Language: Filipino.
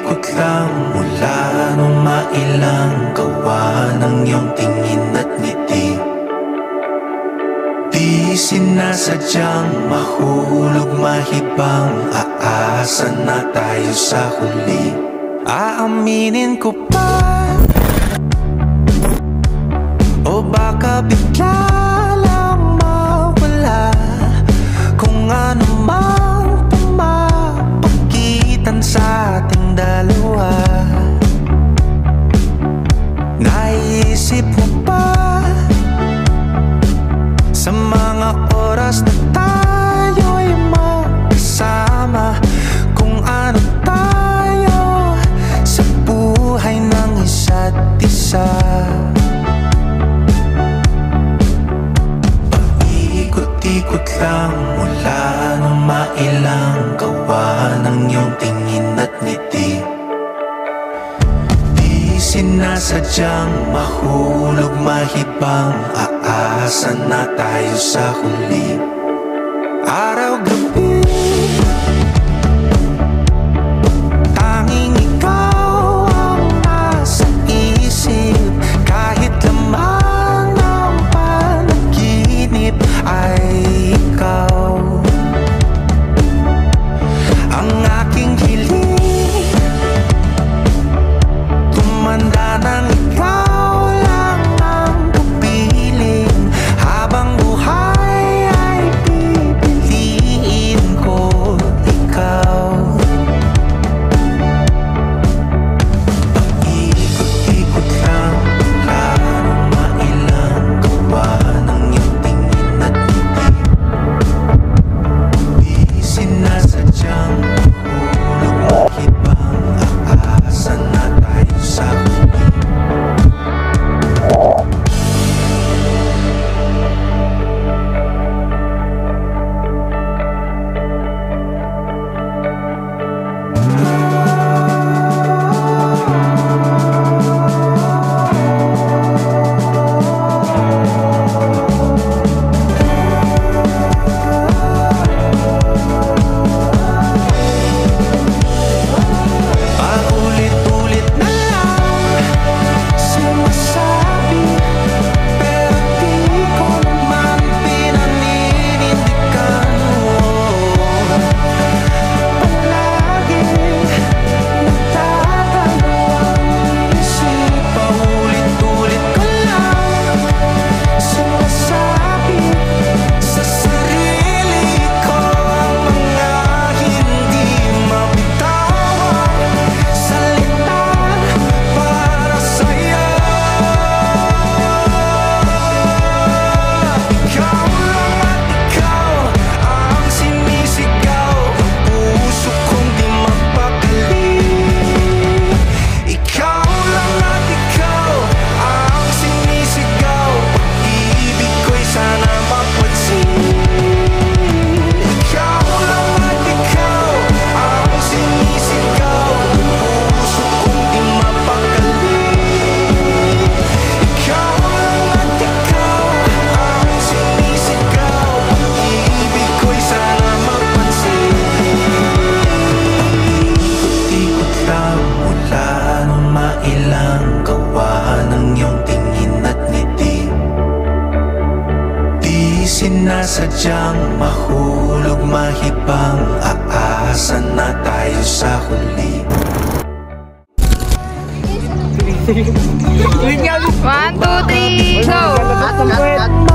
Ikot-ikot lang mula nung mailang gawa ng iyong tingin at ngiti. Di sinasadyang mahulog mahibang, aasa na tayo sa huli. Aaminin ko pa, o baka bigla lang mawala kung ano mang pumapagitan sa ating dalawa. Naisip mo ba sa mga oras na tayo'y magkasama, kung ano tayo sa buhay ng isa't isa? Paikot-ikot lang mula nung mailang gawa ng iyong tingin at ngiti. Di sinasadyang mahulog mahibang, aasa na tayo sa huli. Araw-gabi tanging ikaw ang nasa isip, kahit lamang ng panaginip ay ikaw. Ang aking hiling, tumanda ng ikaw lang ang kapiling, habang buhay ay pipiliin ko ikaw. Paikot-ikot lang mula nung mailang gawa ng iyong tingin at ngiti. Di sinasadyang mahulog mahibang, aasa na tayo sa huli. Paulit-ulit na lang sinasabi, pero di ko naman pinaninindigan mo. Palagi nagtatanong isip, paulit-ulit ko lang sinasabi sa sarili ko ang mga hindi mabitawang salita para sa'yo. Ikaw lang at ikaw ang sinisigaw, ang puso kong di mapakali. Ikaw lang at ikaw ang sinisigaw, pag-ibig ko'y sana mapansin. Ikaw lang at ikaw ang sinisigaw, ang puso kong di mapakali. Ikaw lang at ikaw ang sinisigaw, pag-ibig ko'y sana mapansin. Ikot-ikot lang mula nung mailang gawa ng iyong tingin at ngiti. Di sinasadyang mahulog mahibang, aasa na tayo sa huli. 1, 2, 3, go!